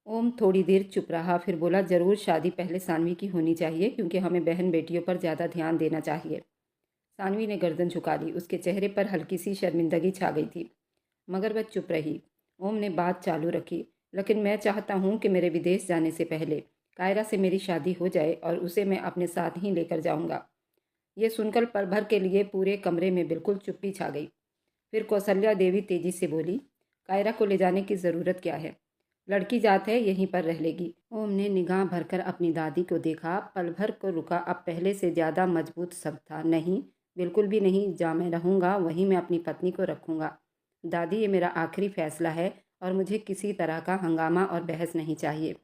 ओम थोड़ी देर चुप रहा, फिर बोला, जरूर शादी पहले सानवी की होनी चाहिए क्योंकि हमें बहन बेटियों पर ज़्यादा ध्यान देना चाहिए। सानवी ने गर्दन झुका ली, उसके चेहरे पर हल्की सी शर्मिंदगी छा गई थी, मगर वह चुप रही। ओम ने बात चालू रखी, लेकिन मैं चाहता हूँ कि मेरे विदेश जाने से पहले कायरा से मेरी शादी हो जाए और उसे मैं अपने साथ ही लेकर जाऊँगा। ये सुनकर पल भर के लिए पूरे कमरे में बिल्कुल चुप्पी छा गई। फिर कौशल्या देवी तेजी से बोली, कायरा को ले जाने की ज़रूरत क्या है? लड़की जात है, यहीं पर रह लेगी। ओम ने निगाह भरकर अपनी दादी को देखा, पल भर को रुका, अब पहले से ज़्यादा मजबूत शब्द था। नहीं, बिल्कुल भी नहीं, जहाँ मैं रहूँगा वहीं मैं अपनी पत्नी को रखूँगा। दादी, ये मेरा आखिरी फैसला है और मुझे किसी तरह का हंगामा और बहस नहीं चाहिए।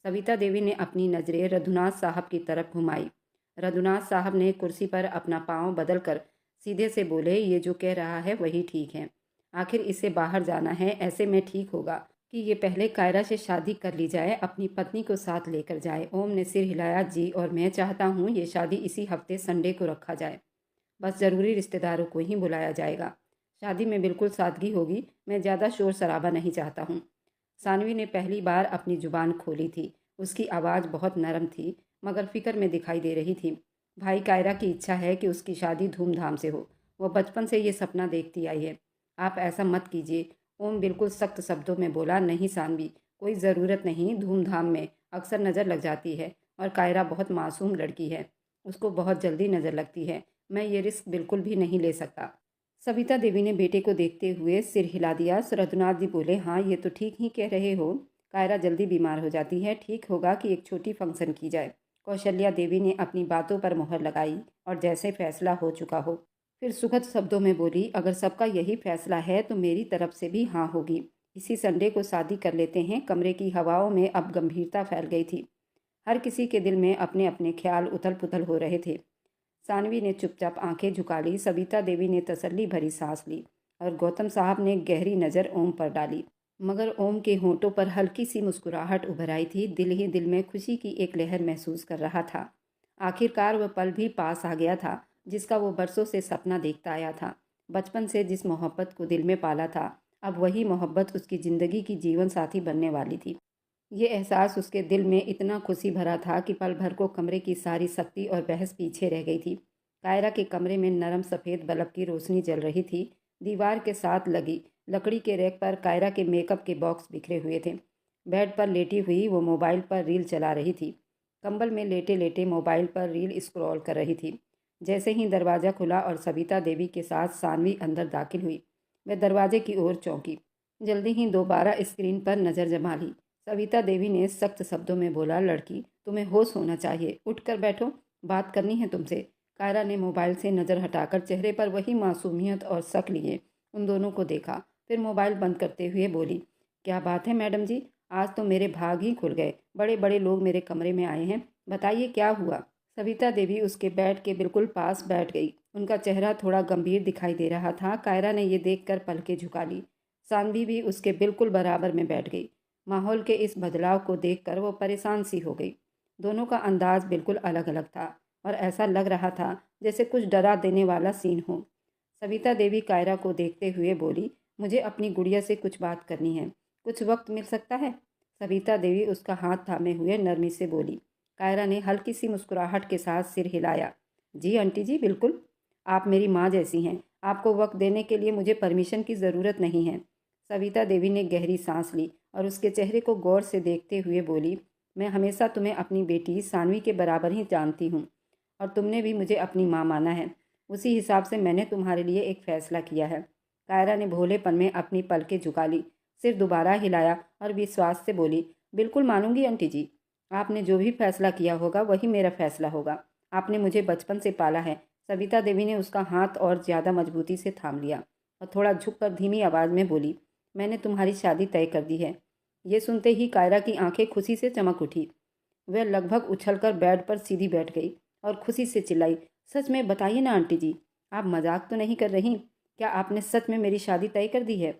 सविता देवी ने अपनी नज़रें रघुनाथ साहब की तरफ घुमाई। रघुनाथ साहब ने कुर्सी पर अपना पाँव बदल कर सीधे से बोले, ये जो कह रहा है वही ठीक है। आखिर इसे बाहर जाना है, ऐसे में ठीक होगा कि ये पहले कायरा से शादी कर ली जाए, अपनी पत्नी को साथ लेकर जाए। ओम ने सिर हिलाया, जी, और मैं चाहता हूँ ये शादी इसी हफ्ते संडे को रखा जाए। बस ज़रूरी रिश्तेदारों को ही बुलाया जाएगा। शादी में बिल्कुल सादगी होगी, मैं ज़्यादा शोर शराबा नहीं चाहता हूँ। सानवी ने पहली बार अपनी जुबान खोली थी। उसकी आवाज़ बहुत नरम थी, मगर फिक्र में दिखाई दे रही थी। भाई कायरा की इच्छा है कि उसकी शादी धूमधाम से हो। वह बचपन से ये सपना देखती आई है। आप ऐसा मत कीजिए। ओम बिल्कुल सख्त शब्दों में बोला, नहीं सानवी, कोई ज़रूरत नहीं। धूमधाम में अक्सर नज़र लग जाती है और कायरा बहुत मासूम लड़की है, उसको बहुत जल्दी नज़र लगती है। मैं ये रिस्क बिल्कुल भी नहीं ले सकता। सविता देवी ने बेटे को देखते हुए सिर हिला दिया। रघुनाथ जी बोले, हाँ, ये तो ठीक ही कह रहे हो। कायरा जल्दी बीमार हो जाती है, ठीक होगा कि एक छोटी फंक्शन की जाए। कौशल्या देवी ने अपनी बातों पर मोहर लगाई और जैसे फैसला हो चुका हो फिर सुखद शब्दों में बोली, अगर सबका यही फैसला है तो मेरी तरफ से भी हाँ होगी। इसी संडे को शादी कर लेते हैं। कमरे की हवाओं में अब गंभीरता फैल गई थी। हर किसी के दिल में अपने अपने ख्याल उथल पुथल हो रहे थे। सानवी ने चुपचाप आंखें झुका ली, सविता देवी ने तसल्ली भरी सांस ली और गौतम साहब ने गहरी नज़र ओम पर डाली। मगर ओम के होंठों पर हल्की सी मुस्कुराहट उभर आई थी। दिल ही दिल में खुशी की एक लहर महसूस कर रहा था। आखिरकार वह पल भी पास आ गया था जिसका वो बरसों से सपना देखता आया था। बचपन से जिस मोहब्बत को दिल में पाला था, अब वही मोहब्बत उसकी ज़िंदगी की जीवन साथी बनने वाली थी। ये एहसास उसके दिल में इतना खुशी भरा था कि पल भर को कमरे की सारी सख्ती और बहस पीछे रह गई थी। कायरा के कमरे में नरम सफ़ेद बल्ब की रोशनी जल रही थी। दीवार के साथ लगी लकड़ी के रैक पर कायरा के मेकअप के बॉक्स बिखरे हुए थे। बेड पर लेटी हुई वो मोबाइल पर रील चला रही थी। कंबल में लेटे लेटे मोबाइल पर रील स्क्रॉल कर रही थी। जैसे ही दरवाज़ा खुला और सविता देवी के साथ सानवी अंदर दाखिल हुई, वह दरवाजे की ओर चौंकी। जल्दी ही दोबारा स्क्रीन पर नज़र जमा ली। सविता देवी ने सख्त शब्दों में बोला, लड़की, तुम्हें होश होना चाहिए, उठकर बैठो, बात करनी है तुमसे। कायरा ने मोबाइल से नज़र हटाकर चेहरे पर वही मासूमियत और शक लिए उन दोनों को देखा, फिर मोबाइल बंद करते हुए बोली, क्या बात है मैडम जी, आज तो मेरे भाग ही खुल गए। बड़े बड़े लोग मेरे कमरे में आए हैं, बताइए क्या हुआ। सविता देवी उसके बेड के बिल्कुल पास बैठ गई। उनका चेहरा थोड़ा गंभीर दिखाई दे रहा था। कायरा ने ये देखकर पलकें झुका ली। सानवी भी उसके बिल्कुल बराबर में बैठ गई। माहौल के इस बदलाव को देखकर वो परेशान सी हो गई। दोनों का अंदाज बिल्कुल अलग अलग था और ऐसा लग रहा था जैसे कुछ डरा देने वाला सीन हो। सविता देवी कायरा को देखते हुए बोली, मुझे अपनी गुड़िया से कुछ बात करनी है, कुछ वक्त मिल सकता है? सविता देवी उसका हाथ थामे हुए नरमी से बोली। कायरा ने हल्की सी मुस्कुराहट के साथ सिर हिलाया, जी आंटी जी, बिल्कुल, आप मेरी माँ जैसी हैं। आपको वक्त देने के लिए मुझे परमिशन की ज़रूरत नहीं है। सविता देवी ने गहरी सांस ली और उसके चेहरे को गौर से देखते हुए बोली, मैं हमेशा तुम्हें अपनी बेटी सानवी के बराबर ही जानती हूँ और तुमने भी मुझे अपनी माँ माना है। उसी हिसाब से मैंने तुम्हारे लिए एक फ़ैसला किया है। कायरा ने भोलेपन में अपनी पलकें झुका ली, सिर दोबारा हिलाया और विश्वास से बोली, बिल्कुल मानूंगी आंटी जी। आपने जो भी फैसला किया होगा वही मेरा फैसला होगा। आपने मुझे बचपन से पाला है। सविता देवी ने उसका हाथ और ज़्यादा मजबूती से थाम लिया और थोड़ा झुककर धीमी आवाज़ में बोली, मैंने तुम्हारी शादी तय कर दी है। ये सुनते ही कायरा की आंखें खुशी से चमक उठी। वह लगभग उछलकर बेड पर सीधी बैठ गई और खुशी से चिल्लाई, सच में बताइए ना आंटी जी, आप मजाक तो नहीं कर रही? क्या आपने सच में मेरी शादी तय कर दी है?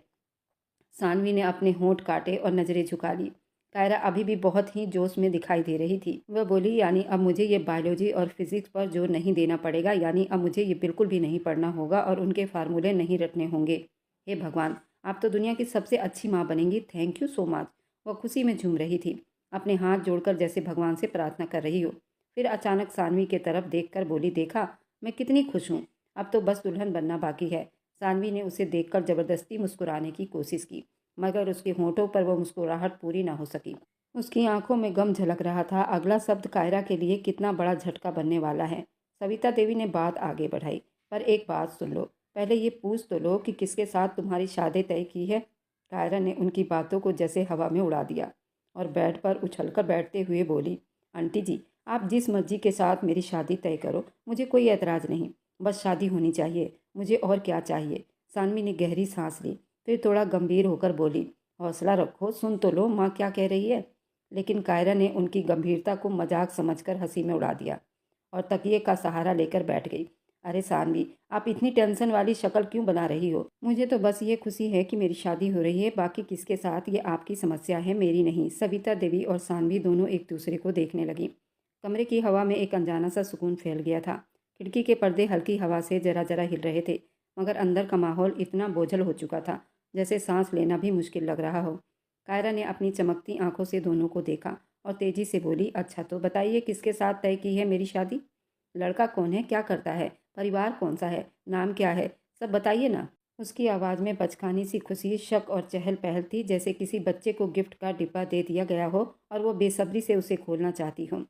सानवी ने अपने होंठ काटे और नजरें झुका ली। कायरा अभी भी बहुत ही जोश में दिखाई दे रही थी। वह बोली, यानी अब मुझे ये बायोलॉजी और फिजिक्स पर जोर नहीं देना पड़ेगा, यानी अब मुझे ये बिल्कुल भी नहीं पढ़ना होगा और उनके फार्मूले नहीं रटने होंगे। हे भगवान, आप तो दुनिया की सबसे अच्छी माँ बनेंगी। Thank you so much. वह खुशी में झूम रही थी, अपने हाथ जोड़कर जैसे भगवान से प्रार्थना कर रही हो। फिर अचानक सानवी के तरफ देखकर बोली, देखा मैं कितनी खुश हूँ, अब तो बस दुल्हन बनना बाकी है। सानवी ने उसे देखकर जबरदस्ती मुस्कुराने की कोशिश की, मगर उसके होठों पर वह मुस्कुराहट पूरी ना हो सकी। उसकी आंखों में गम झलक रहा था। अगला शब्द कायरा के लिए कितना बड़ा झटका बनने वाला है। सविता देवी ने बात आगे बढ़ाई, पर एक बात सुन लो, पहले ये पूछ तो लो कि किसके साथ तुम्हारी शादी तय की है। कायरा ने उनकी बातों को जैसे हवा में उड़ा दिया और बेड पर उछलकर बैठते हुए बोली, आंटी जी, आप जिस मर्जी के साथ मेरी शादी तय करो, मुझे कोई एतराज़ नहीं, बस शादी होनी चाहिए, मुझे और क्या चाहिए। सानवी ने गहरी सांस ली, फिर थोड़ा गंभीर होकर बोली, हौसला रखो, सुन तो लो माँ क्या कह रही है। लेकिन कायरा ने उनकी गंभीरता को मजाक समझकर हंसी में उड़ा दिया और तकिए का सहारा लेकर बैठ गई। अरे सानवी, आप इतनी टेंशन वाली शक्ल क्यों बना रही हो? मुझे तो बस ये खुशी है कि मेरी शादी हो रही है, बाकी किसके साथ ये आपकी समस्या है, मेरी नहीं। सविता देवी और सानवी दोनों एक दूसरे को देखने लगी। कमरे की हवा में एक अनजाना सा सुकून फैल गया था। खिड़की के पर्दे हल्की हवा से जरा जरा हिल रहे थे, मगर अंदर का माहौल इतना बोझल हो चुका था जैसे सांस लेना भी मुश्किल लग रहा हो। कायरा ने अपनी चमकती आंखों से दोनों को देखा और तेजी से बोली, अच्छा तो बताइए किसके साथ तय की है मेरी शादी? लड़का कौन है, क्या करता है, परिवार कौन सा है, नाम क्या है, सब बताइए ना। उसकी आवाज़ में बचकानी सी खुशी, शक और चहल पहल थी, जैसे किसी बच्चे को गिफ्ट का डिब्बा दे दिया गया हो और वो बेसब्री से उसे खोलना चाहती हो।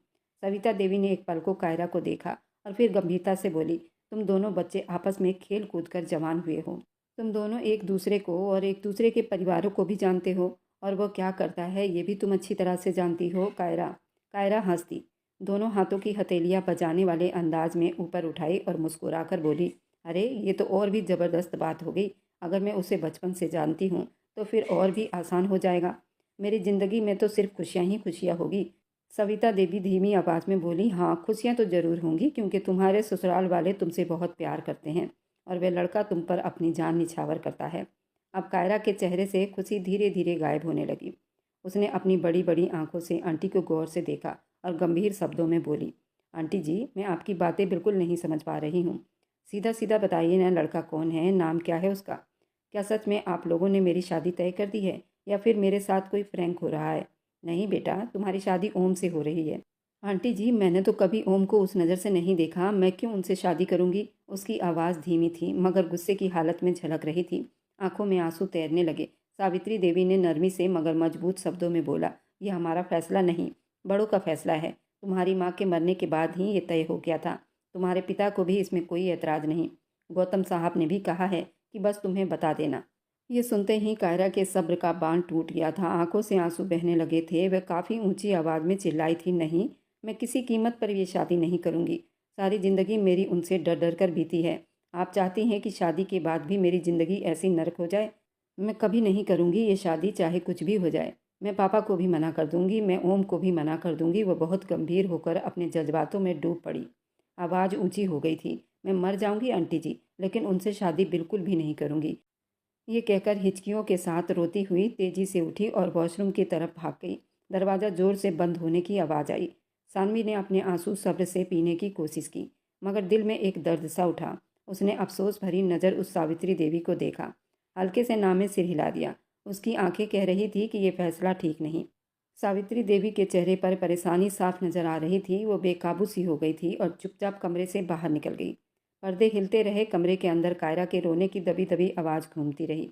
सविता देवी ने एक पल को कायरा को देखा और फिर गंभीरता से बोली, तुम दोनों बच्चे आपस में खेल कूद कर जवान हुए हो। तुम दोनों एक दूसरे को और एक दूसरे के परिवारों को भी जानते हो और वो क्या करता है ये भी तुम अच्छी तरह से जानती हो। कायरा कायरा हंस दी, दोनों हाथों की हथेलियां बजाने वाले अंदाज में ऊपर उठाई और मुस्कुराकर बोली, अरे ये तो और भी ज़बरदस्त बात हो गई। अगर मैं उसे बचपन से जानती हूँ तो फिर और भी आसान हो जाएगा। मेरी ज़िंदगी में तो सिर्फ खुशियाँ ही खुशियाँ होगी। सविता देवी धीमी आवाज़ में बोली, हाँ खुशियाँ तो ज़रूर होंगी, क्योंकि तुम्हारे ससुराल वाले तुमसे बहुत प्यार करते हैं और वह लड़का तुम पर अपनी जान निछावर करता है। अब कायरा के चेहरे से खुशी धीरे धीरे गायब होने लगी। उसने अपनी बड़ी बड़ी आंखों से आंटी को गौर से देखा और गंभीर शब्दों में बोली, आंटी जी, मैं आपकी बातें बिल्कुल नहीं समझ पा रही हूँ। सीधा सीधा बताइए ना, लड़का कौन है, नाम क्या है उसका? क्या सच में आप लोगों ने मेरी शादी तय कर दी है या फिर मेरे साथ कोई फ्रैंक हो रहा है? नहीं बेटा, तुम्हारी शादी ओम से हो रही है। आंटी जी, मैंने तो कभी ओम को उस नज़र से नहीं देखा, मैं क्यों उनसे शादी करूंगी? उसकी आवाज़ धीमी थी मगर गुस्से की हालत में झलक रही थी। आंखों में आंसू तैरने लगे। सावित्री देवी ने नरमी से मगर मजबूत शब्दों में बोला, यह हमारा फैसला नहीं, बड़ों का फैसला है। तुम्हारी माँ के मरने के बाद ही ये तय हो गया था। तुम्हारे पिता को भी इसमें कोई एतराज़ नहीं। गौतम साहब ने भी कहा है कि बस तुम्हें बता देना। ये सुनते ही कायरा के सब्र का बांध टूट गया था। आंखों से आंसू बहने लगे थे। वह काफ़ी ऊंची आवाज़ में चिल्लाई थी, नहीं, मैं किसी कीमत पर यह शादी नहीं करूँगी। सारी ज़िंदगी मेरी उनसे डर डर कर बीती है। आप चाहती हैं कि शादी के बाद भी मेरी ज़िंदगी ऐसी नरक हो जाए? मैं कभी नहीं करूँगी ये शादी, चाहे कुछ भी हो जाए। मैं पापा को भी मना कर दूँगी, मैं ओम को भी मना कर दूँगी। वह बहुत गंभीर होकर अपने जज्बातों में डूब पड़ी। आवाज़ ऊंची हो गई थी, मैं मर जाऊँगी आंटी जी, लेकिन उनसे शादी बिल्कुल भी नहीं करूँगी। ये कहकर हिचकियों के साथ रोती हुई तेजी से उठी और वॉशरूम की तरफ भाग गई। दरवाज़ा जोर से बंद होने की आवाज़ आई। सानवी ने अपने आंसू सब्र से पीने की कोशिश की, मगर दिल में एक दर्द सा उठा। उसने अफसोस भरी नज़र उस सावित्री देवी को देखा, हल्के से नाम में सिर हिला दिया। उसकी आंखें कह रही थी कि यह फैसला ठीक नहीं। सावित्री देवी के चेहरे पर परेशानी साफ नजर आ रही थी। वो बेकाबू सी हो गई थी और चुपचाप कमरे से बाहर निकल गई। पर्दे हिलते रहे। कमरे के अंदर कायरा के रोने की दबी दबी आवाज़ घूमती रही।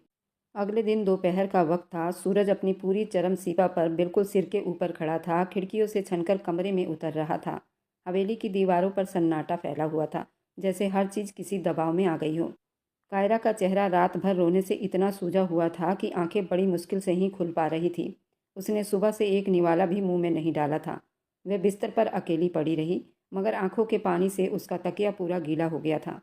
अगले दिन दोपहर का वक्त था। सूरज अपनी पूरी चरम सीमा पर बिल्कुल सिर के ऊपर खड़ा था। खिड़कियों से छनकर कमरे में उतर रहा था। हवेली की दीवारों पर सन्नाटा फैला हुआ था, जैसे हर चीज़ किसी दबाव में आ गई हो। कायरा का चेहरा रात भर रोने से इतना सूजा हुआ था कि आंखें बड़ी मुश्किल से ही खुल पा रही थी। उसने सुबह से एक निवाला भी मुंह में नहीं डाला था। वह बिस्तर पर अकेली पड़ी रही, मगर आंखों के पानी से उसका तकिया पूरा गीला हो गया था।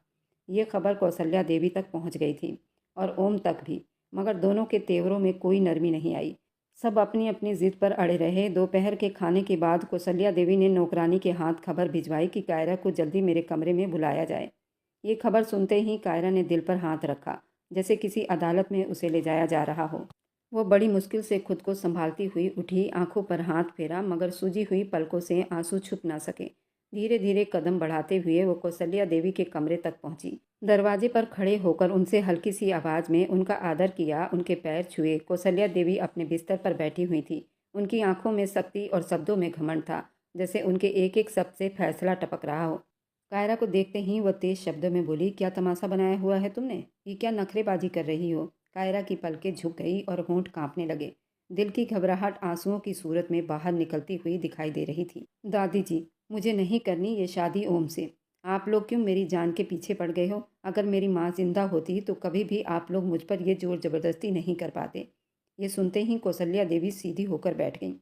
ये खबर कौशल्या देवी तक पहुंच गई थी और ओम तक भी, मगर दोनों के तेवरों में कोई नरमी नहीं आई। सब अपनी अपनी जिद पर अड़े रहे। दोपहर के खाने के बाद कौशल्या देवी ने नौकरानी के हाथ खबर भिजवाई कि कायरा को जल्दी मेरे कमरे में बुलाया जाए। ये खबर सुनते ही कायरा ने दिल पर हाथ रखा, जैसे किसी अदालत में उसे ले जाया जा रहा हो। वो बड़ी मुश्किल से खुद को संभालती हुई उठी, आंखों पर हाथ फेरा, मगर सूजी हुई पलकों से आंसू छुप ना सके। धीरे धीरे कदम बढ़ाते हुए वो कौशल्या देवी के कमरे तक पहुंची। दरवाजे पर खड़े होकर उनसे हल्की सी आवाज़ में उनका आदर किया, उनके पैर छुए। कौशल्या देवी अपने बिस्तर पर बैठी हुई थी, उनकी आंखों में शक्ति और शब्दों में घमंड था, जैसे उनके एक एक शब्द से फैसला टपक रहा हो। कायरा को देखते ही वह तेज शब्दों में बोली, क्या तमाशा बनाया हुआ है तुमने? ये क्या नखरेबाजी कर रही हो? कायरा की पलकें झुक गई और होंठ कांपने लगे। दिल की घबराहट आंसुओं की सूरत में बाहर निकलती हुई दिखाई दे रही थी। दादी जी, मुझे नहीं करनी ये शादी ओम से। आप लोग क्यों मेरी जान के पीछे पड़ गए हो? अगर मेरी माँ जिंदा होती तो कभी भी आप लोग मुझ पर ये जोर जबरदस्ती नहीं कर पाते। ये सुनते ही कौसल्या देवी सीधी होकर बैठ गई।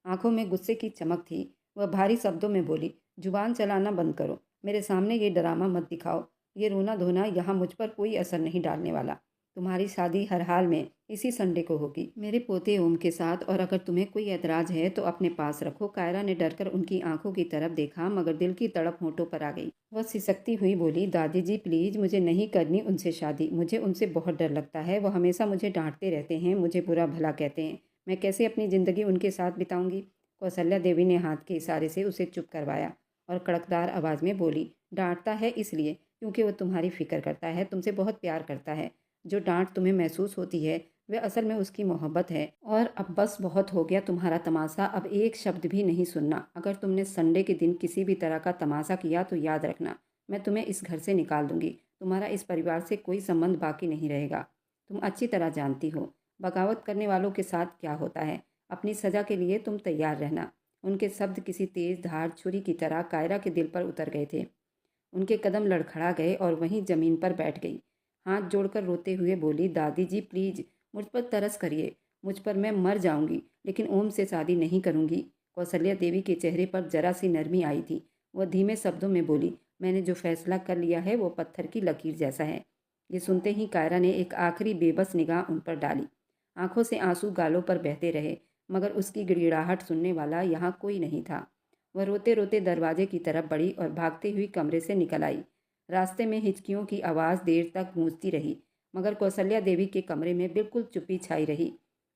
आंखों में गुस्से की चमक थी। वह भारी शब्दों में बोली, जुबान चलाना बंद करो। मेरे सामने ये ड्रामा मत दिखाओ। ये रोना धोना यहाँ मुझ पर कोई असर नहीं डालने वाला। तुम्हारी शादी हर हाल में इसी संडे को होगी, मेरे पोते ओम के साथ, और अगर तुम्हें कोई ऐतराज है तो अपने पास रखो। कायरा ने डरकर उनकी आंखों की तरफ देखा, मगर दिल की तड़प होंठों पर आ गई। वह सिसकती हुई बोली, दादी जी प्लीज, मुझे नहीं करनी उनसे शादी। मुझे उनसे बहुत डर लगता है। वह हमेशा मुझे डांटते रहते हैं, मुझे बुरा भला कहते हैं। मैं कैसे अपनी जिंदगी उनके साथ बिताऊंगी? कौशल्या देवी ने हाथ के इशारे से उसे चुप करवाया और कड़कदार आवाज में बोली, डांटता है इसलिए क्योंकि वह तुम्हारी फिक्र करता है, तुमसे बहुत प्यार करता है। जो डांट तुम्हें महसूस होती है वह असल में उसकी मोहब्बत है। और अब बस बहुत हो गया तुम्हारा तमाशा। अब एक शब्द भी नहीं सुनना। अगर तुमने संडे के दिन किसी भी तरह का तमाशा किया तो याद रखना, मैं तुम्हें इस घर से निकाल दूंगी। तुम्हारा इस परिवार से कोई संबंध बाकी नहीं रहेगा। तुम अच्छी तरह जानती हो बगावत करने वालों के साथ क्या होता है। अपनी सजा के लिए तुम तैयार रहना। उनके शब्द किसी तेज धार छुरी की तरह कायरा के दिल पर उतर गए थे। उनके कदम लड़खड़ा गए और वहीं जमीन पर बैठ गई। हाथ जोड़कर रोते हुए बोली, दादी जी प्लीज, मुझ पर तरस करिए। मुझ पर, मैं मर जाऊंगी लेकिन ओम से शादी नहीं करूंगी। कौशल्या देवी के चेहरे पर जरा सी नरमी आई थी। वह धीमे शब्दों में बोली, मैंने जो फैसला कर लिया है वो पत्थर की लकीर जैसा है। ये सुनते ही कायरा ने एक आखिरी बेबस निगाह उन पर डाली। आंखों से आंसू गालों पर बहते रहे, मगर उसकी गिड़गिड़ाहट सुनने वाला यहाँ कोई नहीं था। वह रोते रोते दरवाजे की तरफ बढ़ी और भागती हुई कमरे से निकल आई। रास्ते में हिचकियों की आवाज़ देर तक गूंजती रही, मगर कौशल्या देवी के कमरे में बिल्कुल चुप्पी छाई रही।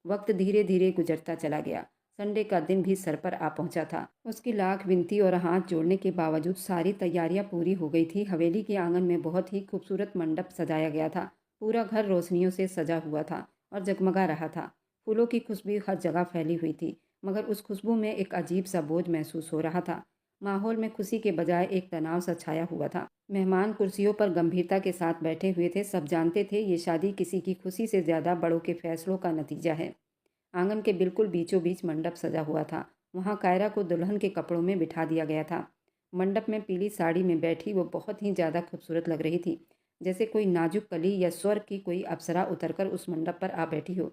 वक्त धीरे धीरे गुजरता चला गया। संडे का दिन भी सर पर आ पहुंचा था। उसकी लाख विनती और हाथ जोड़ने के बावजूद सारी तैयारियां पूरी हो गई थी। हवेली के आंगन में बहुत ही खूबसूरत मंडप सजाया गया था। पूरा घर रोशनियों से सजा हुआ था और जगमगा रहा था। फूलों की खुशबू हर जगह फैली हुई थी, मगर उस खुशबू में एक अजीब सा बोझ महसूस हो रहा था। माहौल में खुशी के बजाय एक तनाव सा छाया हुआ था। मेहमान कुर्सियों पर गंभीरता के साथ बैठे हुए थे। सब जानते थे ये शादी किसी की खुशी से ज़्यादा बड़ों के फैसलों का नतीजा है। आंगन के बिल्कुल बीचों बीच मंडप सजा हुआ था। वहाँ कायरा को दुल्हन के कपड़ों में बिठा दिया गया था। मंडप में पीली साड़ी में बैठी वो बहुत ही ज़्यादा खूबसूरत लग रही थी, जैसे कोई नाजुक कली या स्वर्ग की कोई अप्सरा उतरकर उस मंडप पर आ बैठी हो।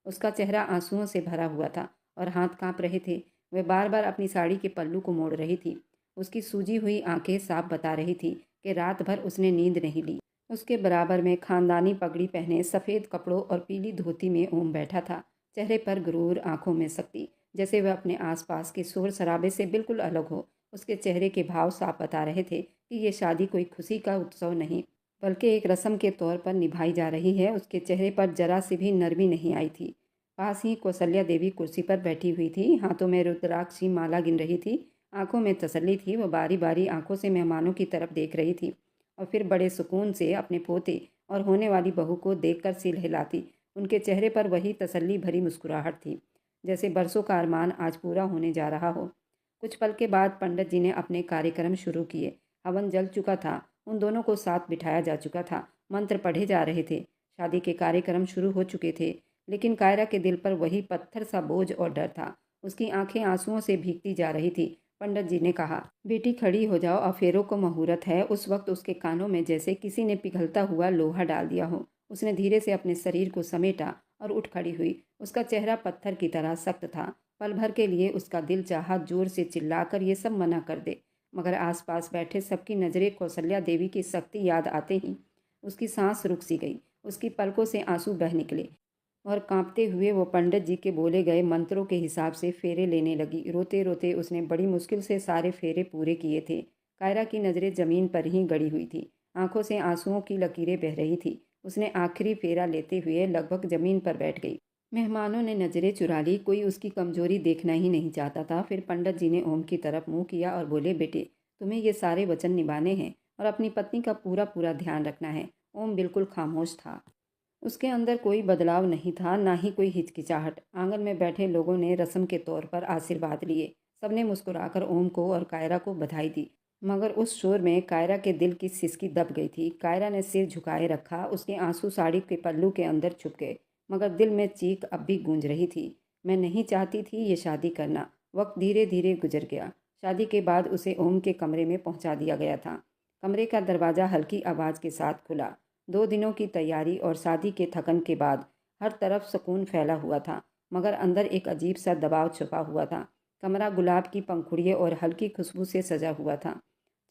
उसका चेहरा आंसुओं से भरा हुआ था और हाथ कांप रहे थे। वह बार बार अपनी साड़ी के पल्लू को मोड़ रही थी। उसकी सूजी हुई आंखें साफ बता रही थी कि रात भर उसने नींद नहीं ली। उसके बराबर में खानदानी पगड़ी पहने सफ़ेद कपड़ों और पीली धोती में ओम बैठा था। चेहरे पर गुरूर, आंखों में शक्ति, जैसे वह अपने आसपास के शोर शराबे से बिल्कुल अलग हो। उसके चेहरे के भाव साफ बता रहे थे कि ये शादी कोई खुशी का उत्सव नहीं, बल्कि एक रस्म के तौर पर निभाई जा रही है। उसके चेहरे पर जरा सी भी नरमी नहीं आई थी। पास ही कौशल्या देवी कुर्सी पर बैठी हुई थी, हाथों में रुद्राक्ष की माला गिन रही थी। आंखों में तसल्ली थी। वह बारी बारी आंखों से मेहमानों की तरफ देख रही थी और फिर बड़े सुकून से अपने पोते और होने वाली बहू को देखकर सिर हिलाती। उनके चेहरे पर वही तसल्ली भरी मुस्कुराहट थी, जैसे बरसों का अरमान आज पूरा होने जा रहा हो। कुछ पल के बाद पंडित जी ने अपने कार्यक्रम शुरू किए। हवन जल चुका था। उन दोनों को साथ बिठाया जा चुका था। मंत्र पढ़े जा रहे थे। शादी के कार्यक्रम शुरू हो चुके थे, लेकिन कायरा के दिल पर वही पत्थर सा बोझ और डर था। उसकी आंखें आंसुओं से भीगती जा रही थी। पंडित जी ने कहा, बेटी खड़ी हो जाओ, अफेरों को मुहूर्त है। उस वक्त उसके कानों में जैसे किसी ने पिघलता हुआ लोहा डाल दिया हो। उसने धीरे से अपने शरीर को समेटा और उठ खड़ी हुई। उसका चेहरा पत्थर की तरह सख्त था। पल भर के लिए उसका दिल चाहा जोर से चिल्लाकर ये सब मना कर दे, मगर आसपास बैठे सबकी नज़रें कौशल्या देवी की शक्ति याद आते ही उसकी सांस रुक सी गई। उसकी पलकों से आंसू बह निकले और कांपते हुए वो पंडित जी के बोले गए मंत्रों के हिसाब से फेरे लेने लगी। रोते रोते उसने बड़ी मुश्किल से सारे फेरे पूरे किए थे। कायरा की नज़रें ज़मीन पर ही गड़ी हुई थी। आंखों से आंसुओं की लकीरें बह रही थी। उसने आखिरी फेरा लेते हुए लगभग ज़मीन पर बैठ गई। मेहमानों ने नज़रें चुरा ली। कोई उसकी कमजोरी देखना ही नहीं चाहता था। फिर पंडित जी ने ओम की तरफ मुंह किया और बोले, बेटे तुम्हें ये सारे वचन निभाने हैं और अपनी पत्नी का पूरा पूरा ध्यान रखना है। ओम बिल्कुल खामोश था। उसके अंदर कोई बदलाव नहीं था, ना ही कोई हिचकिचाहट। आंगन में बैठे लोगों ने रस्म के तौर पर आशीर्वाद लिए। सबने मुस्कुराकर ओम को और कायरा को बधाई दी। मगर उस शोर में कायरा के दिल की सिसकी दब गई थी। कायरा ने सिर झुकाए रखा, उसके आंसू साड़ी के पल्लू के अंदर छुप गए, मगर दिल में चीख अब भी गूंज रही थी। मैं नहीं चाहती थी ये शादी करना। वक्त धीरे धीरे गुजर गया। शादी के बाद उसे ओम के कमरे में पहुंचा दिया गया था। कमरे का दरवाज़ा हल्की आवाज़ के साथ खुला। 2 दिनों की तैयारी और शादी के थकन के बाद हर तरफ सुकून फैला हुआ था, मगर अंदर एक अजीब सा दबाव छुपा हुआ था। कमरा गुलाब की पंखुड़ियों और हल्की खुशबू से सजा हुआ था।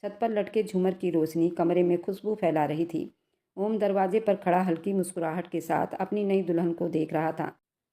छत पर लटके झूमर की रोशनी कमरे में खुशबू फैला रही थी। ओम दरवाजे पर खड़ा हल्की मुस्कुराहट के साथ अपनी नई दुल्हन को देख रहा था,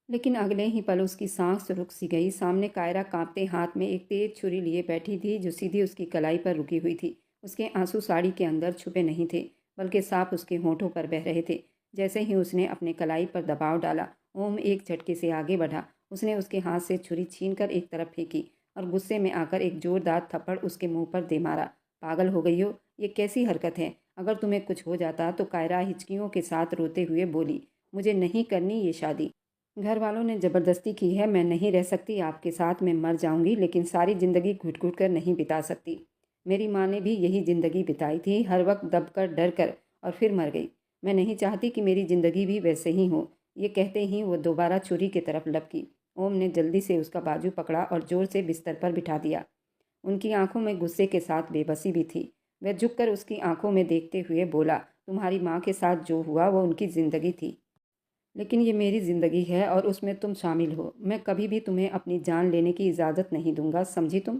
लेकिन अगले ही पल उसकी सांस रुक सी गई। सामने कायरा कांपते हाथ में एक तेज छुरी लिए बैठी थी, जो सीधी उसकी कलाई पर रुकी हुई थी। उसके आंसू साड़ी के अंदर छुपे नहीं थे, बल्कि साफ उसके होठों पर बह रहे थे। जैसे ही उसने अपने कलाई पर दबाव डाला, ओम एक झटके से आगे बढ़ा। उसने उसके हाथ से छुरी छीनकर एक तरफ फेंकी और गुस्से में आकर एक जोरदार थप्पड़ उसके मुंह पर दे मारा। पागल हो गई हो? ये कैसी हरकत है? अगर तुम्हें कुछ हो जाता तो कायरा हिचकियों के साथ रोते हुए बोली, मुझे नहीं करनी ये शादी। घर वालों ने ज़बरदस्ती की है। मैं नहीं रह सकती आपके साथ। मैं मर जाऊंगी, लेकिन सारी ज़िंदगी घुट घुट कर नहीं बिता सकती। मेरी माँ ने भी यही ज़िंदगी बिताई थी, हर वक्त दब कर डर कर, और फिर मर गई। मैं नहीं चाहती कि मेरी ज़िंदगी भी वैसे ही हो। ये कहते ही वो दोबारा छुरी की तरफ लपकी। ओम ने जल्दी से उसका बाजू पकड़ा और ज़ोर से बिस्तर पर बिठा दिया। उनकी आंखों में गुस्से के साथ बेबसी भी थी। वह झुककर उसकी आंखों में देखते हुए बोला, तुम्हारी माँ के साथ जो हुआ वो उनकी ज़िंदगी थी, लेकिन ये मेरी ज़िंदगी है और उसमें तुम शामिल हो। मैं कभी भी तुम्हें अपनी जान लेने की इजाज़त नहीं दूंगा, समझी तुम?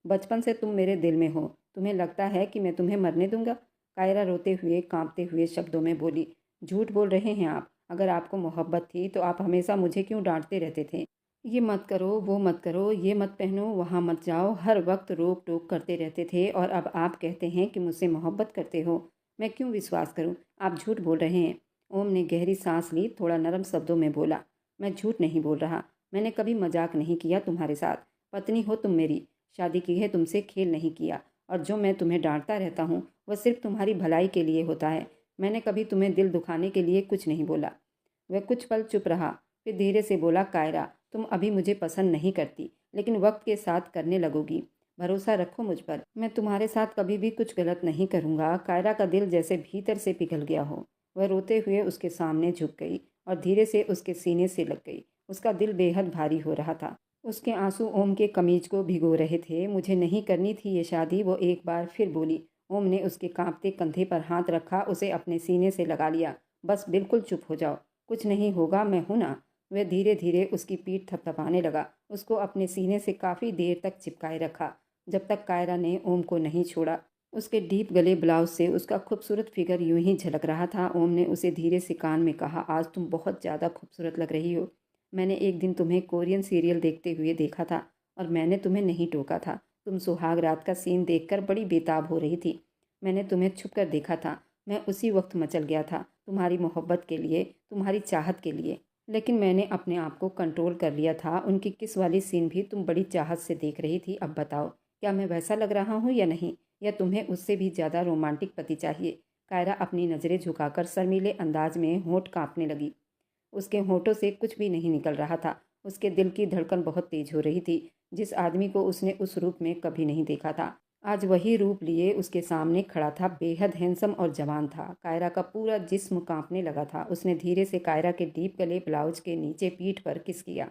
बचपन से तुम मेरे दिल में हो। तुम्हें लगता है कि मैं तुम्हें मरने दूंगा? कायरा रोते हुए कांपते हुए शब्दों में बोली, झूठ बोल रहे हैं आप। अगर आपको मोहब्बत थी तो आप हमेशा मुझे क्यों डांटते रहते थे? ये मत करो, वो मत करो, ये मत पहनो, वहाँ मत जाओ, हर वक्त रोक टोक करते रहते थे, और अब आप कहते हैं कि मुझसे मोहब्बत करते हो। मैं क्यों विश्वास करूं? आप झूठ बोल रहे हैं। ओम ने गहरी सांस ली, थोड़ा नरम शब्दों में बोला, मैं झूठ नहीं बोल रहा। मैंने कभी मजाक नहीं किया तुम्हारे साथ। पत्नी हो तुम मेरी, शादी की है तुमसे, खेल नहीं किया। और जो मैं तुम्हें डांटता रहता हूँ वह सिर्फ तुम्हारी भलाई के लिए होता है। मैंने कभी तुम्हें दिल दुखाने के लिए कुछ नहीं बोला। वह कुछ पल चुप रहा, फिर धीरे से बोला, कायरा, तुम अभी मुझे पसंद नहीं करती, लेकिन वक्त के साथ करने लगोगी। भरोसा रखो मुझ पर। मैं तुम्हारे साथ कभी भी कुछ गलत नहीं करूँगा। कायरा का दिल जैसे भीतर से पिघल गया हो। वह रोते हुए उसके सामने झुक गई और धीरे से उसके सीने से लग गई। उसका दिल बेहद भारी हो रहा था। उसके आंसू ओम के कमीज को भिगो रहे थे। मुझे नहीं करनी थी ये शादी, वो एक बार फिर बोली। ओम ने उसके कांपते कंधे पर हाथ रखा, उसे अपने सीने से लगा लिया। बस बिल्कुल चुप हो जाओ, कुछ नहीं होगा, मैं हूं ना। वह धीरे धीरे उसकी पीठ थपथपाने लगा, उसको अपने सीने से काफ़ी देर तक चिपकाए रखा, जब तक कायरा ने ओम को नहीं छोड़ा। उसके डीप गले ब्लाउज से उसका खूबसूरत फिगर यूं ही झलक रहा था। ओम ने उसे धीरे से कान में कहा, आज तुम बहुत ज़्यादा खूबसूरत लग रही हो। मैंने एक दिन तुम्हें कोरियन सीरियल देखते हुए देखा था और मैंने तुम्हें नहीं टोका था। तुम सुहाग रात का सीन देखकर बड़ी बेताब हो रही थी। मैंने तुम्हें छुप कर देखा था। मैं उसी वक्त मचल गया था, तुम्हारी मोहब्बत के लिए, तुम्हारी चाहत के लिए। लेकिन मैंने अपने आप को कंट्रोल कर लिया था। उनकी किस वाली सीन भी तुम बड़ी चाहत से देख रही थी। अब बताओ, क्या मैं वैसा लग रहा हूँ या नहीं? या तुम्हें उससे भी ज़्यादा रोमांटिक पति चाहिए? कायरा अपनी नज़रें झुकाकर शर्मीले अंदाज में होंठ कांपने लगी। उसके होठों से कुछ भी नहीं निकल रहा था। उसके दिल की धड़कन बहुत तेज हो रही थी। जिस आदमी को उसने उस रूप में कभी नहीं देखा था, आज वही रूप लिए उसके सामने खड़ा था। बेहद हैंडसम और जवान था। कायरा का पूरा जिस्म कांपने लगा था। उसने धीरे से कायरा के डीप गले ब्लाउज के नीचे पीठ पर किस किया,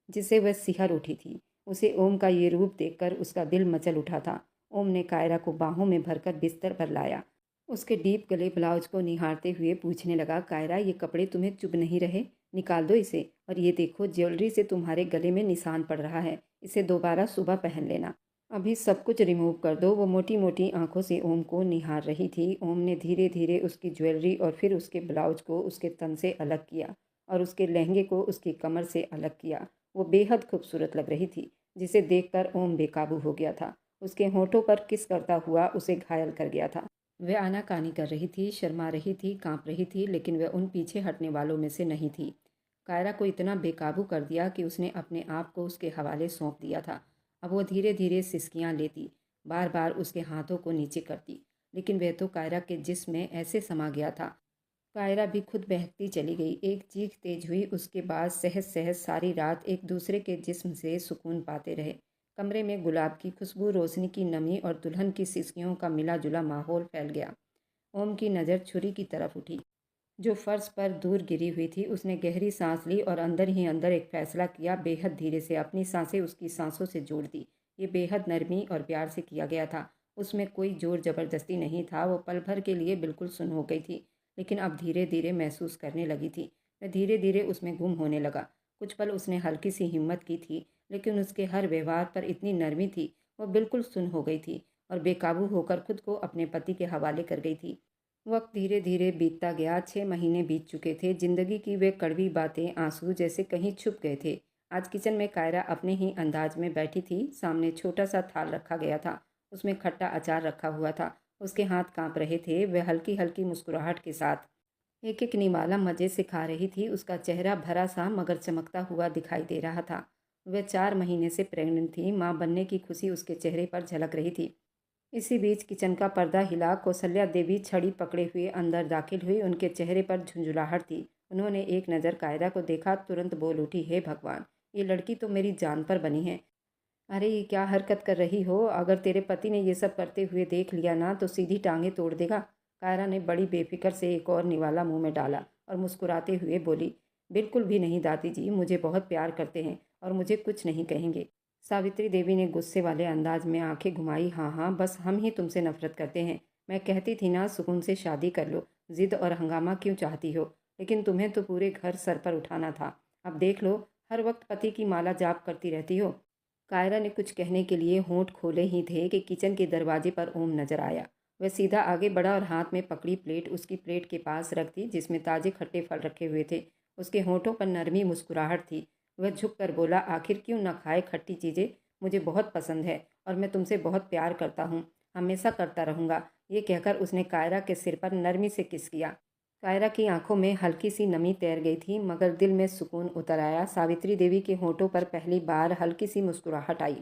जिससे वह सिहर उठी थी। उसे ओम का ये रूप देखकर उसका दिल मचल उठा था। ओम ने कायरा को बाहों में भरकर बिस्तर पर लाया। उसके डीप गले ब्लाउज को निहारते हुए पूछने लगा, कायरा, ये कपड़े तुम्हें चुभ नहीं रहे? निकाल दो इसे। और ये देखो, ज्वेलरी से तुम्हारे गले में निशान पड़ रहा है। इसे दोबारा सुबह पहन लेना। अभी सब कुछ रिमूव कर दो। वो मोटी मोटी आंखों से ओम को निहार रही थी। ओम ने धीरे धीरे उसकी ज्वेलरी और फिर उसके ब्लाउज को उसके तन से अलग किया और उसके लहंगे को उसकी कमर से अलग किया। वो बेहद खूबसूरत लग रही थी, जिसे देखकर ओम बेकाबू हो गया था। उसके होठों पर किस करता हुआ उसे घायल कर गया था। वह आनाकानी कर रही थी, शर्मा रही थी, कांप रही थी, लेकिन वह उन पीछे हटने वालों में से नहीं थी। कायरा को इतना बेकाबू कर दिया कि उसने अपने आप को उसके हवाले सौंप दिया था। अब वो धीरे धीरे सिसकियां लेती, बार बार उसके हाथों को नीचे करती, लेकिन वह तो कायरा के जिस्म में ऐसे समा गया था। कायरा भी खुद बहकती चली गई। एक चीख तेज हुई, उसके बाद सहज सहज सारी रात एक दूसरे के जिस्म से सुकून पाते रहे। कमरे में गुलाब की खुशबू, रोशनी की नमी और दुल्हन की सिसकियों का मिला जुला माहौल फैल गया। ओम की नज़र छुरी की तरफ उठी, जो फर्श पर दूर गिरी हुई थी। उसने गहरी सांस ली और अंदर ही अंदर एक फैसला किया। बेहद धीरे से अपनी सांसें उसकी सांसों से जोड़ दी। ये बेहद नरमी और प्यार से किया गया था। उसमें कोई जोर जबरदस्ती नहीं था। वो पल भर के लिए बिल्कुल सुन्न हो गई थी, लेकिन अब धीरे धीरे महसूस करने लगी थी। वह धीरे धीरे उसमें गुम होने लगा। कुछ पल उसने हल्की सी हिम्मत की थी, लेकिन उसके हर व्यवहार पर इतनी नरमी थी। वह बिल्कुल सुन्न हो गई थी और बेकाबू होकर खुद को अपने पति के हवाले कर गई थी। वक्त धीरे धीरे बीतता गया। 6 महीने बीत चुके थे। जिंदगी की वे कड़वी बातें आंसू जैसे कहीं छुप गए थे। आज किचन में कायरा अपने ही अंदाज में बैठी थी। सामने छोटा सा थाल रखा गया था, उसमें खट्टा अचार रखा हुआ था। उसके हाथ कांप रहे थे। वह हल्की हल्की मुस्कुराहट के साथ एक एक निवाला मज़े से खा रही थी। उसका चेहरा भरा सा मगर चमकता हुआ दिखाई दे रहा था। वह 4 महीने से प्रेग्नेंट थी। माँ बनने की खुशी उसके चेहरे पर झलक रही थी। इसी बीच किचन का पर्दा हिला। कौशल्या देवी छड़ी पकड़े हुए अंदर दाखिल हुई। उनके चेहरे पर झुंझुलाहट थी। उन्होंने एक नज़र कायरा को देखा, तुरंत बोल उठी, हे भगवान, ये लड़की तो मेरी जान पर बनी है। अरे ये क्या हरकत कर रही हो? अगर तेरे पति ने ये सब करते हुए देख लिया ना तो सीधी टांगे तोड़ देगा। कायरा ने बड़ी बेफिक्र से एक और निवाला मुंह में डाला और मुस्कुराते हुए बोली, बिल्कुल भी नहीं दादी जी, मुझे बहुत प्यार करते हैं और मुझे कुछ नहीं कहेंगे। सावित्री देवी ने गुस्से वाले अंदाज में आंखें घुमाई। हाँ हाँ, बस हम ही तुमसे नफरत करते हैं। मैं कहती थी ना सुकून से शादी कर लो, जिद और हंगामा क्यों चाहती हो? लेकिन तुम्हें तो पूरे घर सर पर उठाना था। अब देख लो, हर वक्त पति की माला जाप करती रहती हो। कायरा ने कुछ कहने के लिए होंठ खोले ही थे कि किचन के दरवाजे पर ओम नजर आया। वह सीधा आगे बढ़ा और हाथ में पकड़ी प्लेट उसकी प्लेट के पास रख दी, जिसमें ताजे खट्टे फल रखे हुए थे। उसके होंठों पर नरमी मुस्कुराहट थी। वह झुककर बोला, आखिर क्यों न खाए खट्टी चीज़ें? मुझे बहुत पसंद है और मैं तुमसे बहुत प्यार करता हूँ, हमेशा करता रहूँगा। ये कहकर उसने कायरा के सिर पर नरमी से किस किया। कायरा की आंखों में हल्की सी नमी तैर गई थी, मगर दिल में सुकून उतर आया। सावित्री देवी के होठों पर पहली बार हल्की सी मुस्कुराहट आई।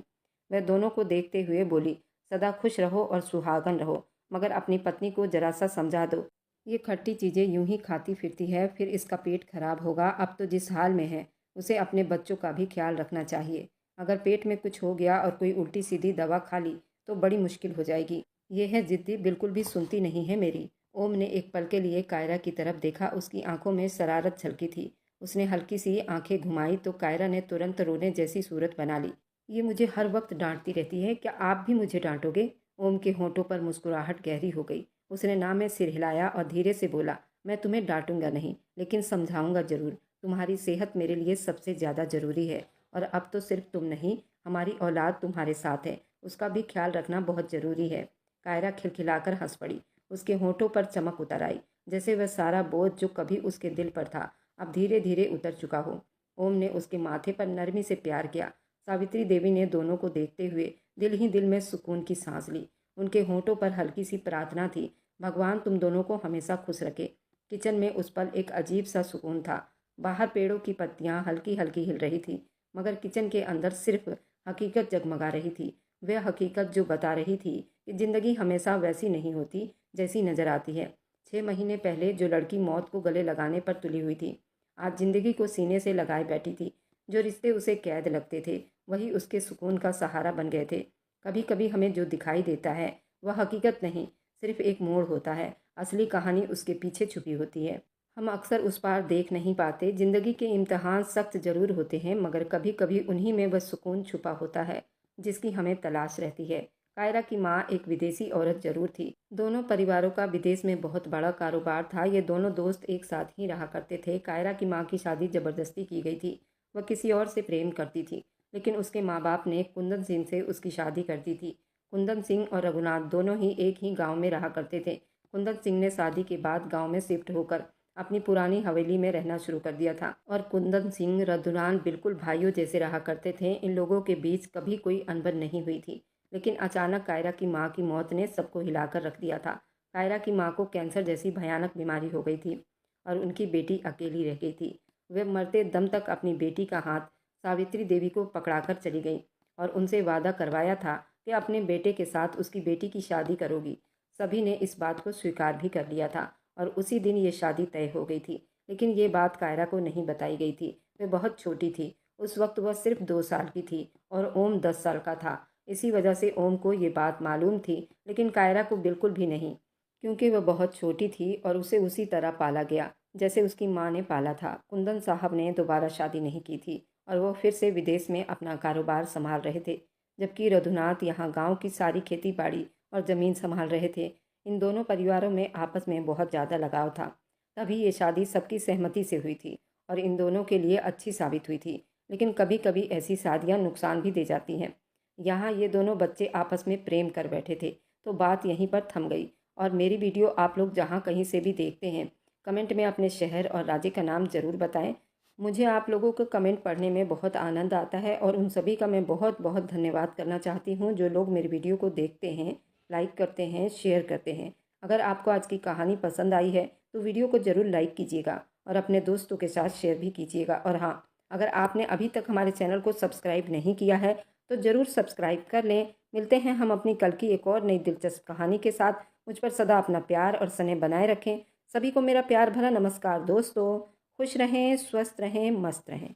वह दोनों को देखते हुए बोली, सदा खुश रहो और सुहागन रहो, मगर अपनी पत्नी को जरा सा समझा दो। ये खट्टी चीज़ें यूं ही खाती फिरती है, फिर इसका पेट खराब होगा। अब तो जिस हाल में है, उसे अपने बच्चों का भी ख्याल रखना चाहिए। अगर पेट में कुछ हो गया और कोई उल्टी सीधी दवा खा ली तो बड़ी मुश्किल हो जाएगी। ये है ज़िद्दी, बिल्कुल भी सुनती नहीं है मेरी। ओम ने एक पल के लिए कायरा की तरफ देखा। उसकी आंखों में शरारत झलकी थी। उसने हल्की सी आंखें घुमाई तो कायरा ने तुरंत रोने जैसी सूरत बना ली। ये मुझे हर वक्त डांटती रहती है, क्या आप भी मुझे डांटोगे? ओम के होंठों पर मुस्कुराहट गहरी हो गई। उसने ना में सिर हिलाया और धीरे से बोला, मैं तुम्हें डांटूंगा नहीं, लेकिन समझाऊंगा जरूर। तुम्हारी सेहत मेरे लिए सबसे ज़्यादा ज़रूरी है और अब तो सिर्फ तुम नहीं, हमारी औलाद तुम्हारे साथ है, उसका भी ख्याल रखना बहुत ज़रूरी है। कायरा खिलखिलाकर हंस पड़ी। उसके होठों पर चमक उतर आई, जैसे वह सारा बोझ जो कभी उसके दिल पर था अब धीरे धीरे उतर चुका हो। ओम ने उसके माथे पर नरमी से प्यार किया। सावित्री देवी ने दोनों को देखते हुए दिल ही दिल में सुकून की सांस ली। उनके होठों पर हल्की सी प्रार्थना थी, भगवान तुम दोनों को हमेशा खुश रखे। किचन में उस पल एक अजीब सा सुकून था। बाहर पेड़ों की पत्तियां हल्की हल्की हिल रही थी, मगर किचन के अंदर सिर्फ हकीकत जगमगा रही थी। वह हकीकत जो बता रही थी कि जिंदगी हमेशा वैसी नहीं होती जैसी नजर आती है। 6 महीने पहले जो लड़की मौत को गले लगाने पर तुली हुई थी, आज जिंदगी को सीने से लगाए बैठी थी। जो रिश्ते उसे कैद लगते थे, वही उसके सुकून का सहारा बन गए थे। कभी कभी हमें जो दिखाई देता है वह हकीकत नहीं, सिर्फ एक मोड़ होता है। असली कहानी उसके पीछे छुपी होती है। हम अक्सर उस पार देख नहीं पाते। जिंदगी के इम्तिहान सख्त जरूर होते हैं, मगर कभी कभी उन्हीं में वह सुकून छुपा होता है जिसकी हमें तलाश रहती है। कायरा की माँ एक विदेशी औरत जरूर थी। दोनों परिवारों का विदेश में बहुत बड़ा कारोबार था। ये दोनों दोस्त एक साथ ही रहा करते थे। कायरा की माँ की शादी जबरदस्ती की गई थी। वह किसी और से प्रेम करती थी, लेकिन उसके माँ बाप ने कुंदन सिंह से उसकी शादी कर दी थी। कुंदन सिंह और रघुनाथ दोनों ही एक ही गांव में रहा करते थे। कुंदन सिंह ने शादी के बाद गांव में शिफ्ट होकर अपनी पुरानी हवेली में रहना शुरू कर दिया था और कुंदन सिंह रघुनाथ बिल्कुल भाइयों जैसे रहा करते थे। इन लोगों के बीच कभी कोई अनबन नहीं हुई थी, लेकिन अचानक कायरा की माँ की मौत ने सबको हिलाकर रख दिया था। कायरा की माँ को कैंसर जैसी भयानक बीमारी हो गई थी और उनकी बेटी अकेली रह गई थी। वह मरते दम तक अपनी बेटी का हाथ सावित्री देवी को पकड़ाकर चली गई और उनसे वादा करवाया था कि अपने बेटे के साथ उसकी बेटी की शादी करोगी। सभी ने इस बात को स्वीकार भी कर लिया था और उसी दिन ये शादी तय हो गई थी। लेकिन ये बात कायरा को नहीं बताई गई थी। वह बहुत छोटी थी। उस वक्त वह सिर्फ 2 साल की थी और ओम 10 साल का था। इसी वजह से ओम को ये बात मालूम थी, लेकिन कायरा को बिल्कुल भी नहीं, क्योंकि वह बहुत छोटी थी और उसे उसी तरह पाला गया जैसे उसकी माँ ने पाला था। कुंदन साहब ने दोबारा शादी नहीं की थी और वह फिर से विदेश में अपना कारोबार संभाल रहे थे, जबकि रघुनाथ यहाँ गांव की सारी खेती बाड़ी और ज़मीन संभाल रहे थे। इन दोनों परिवारों में आपस में बहुत ज़्यादा लगाव था। तभी ये शादी सबकी सहमति से हुई थी और इन दोनों के लिए अच्छी साबित हुई थी। लेकिन कभी कभी ऐसी शादियाँ नुकसान भी दे जाती हैं। यहाँ ये दोनों बच्चे आपस में प्रेम कर बैठे थे, तो बात यहीं पर थम गई। और मेरी वीडियो आप लोग जहाँ कहीं से भी देखते हैं, कमेंट में अपने शहर और राज्य का नाम ज़रूर बताएं। मुझे आप लोगों को कमेंट पढ़ने में बहुत आनंद आता है और उन सभी का मैं बहुत बहुत धन्यवाद करना चाहती हूँ जो लोग मेरी वीडियो को देखते हैं, लाइक करते हैं, शेयर करते हैं। अगर आपको आज की कहानी पसंद आई है तो वीडियो को ज़रूर लाइक कीजिएगा और अपने दोस्तों के साथ शेयर भी कीजिएगा। और हाँ, अगर आपने अभी तक हमारे चैनल को सब्सक्राइब नहीं किया है तो ज़रूर सब्सक्राइब कर लें। मिलते हैं हम अपनी कल की एक और नई दिलचस्प कहानी के साथ। मुझ पर सदा अपना प्यार और स्नेह बनाए रखें। सभी को मेरा प्यार भरा नमस्कार दोस्तों। खुश रहें, स्वस्थ रहें, मस्त रहें।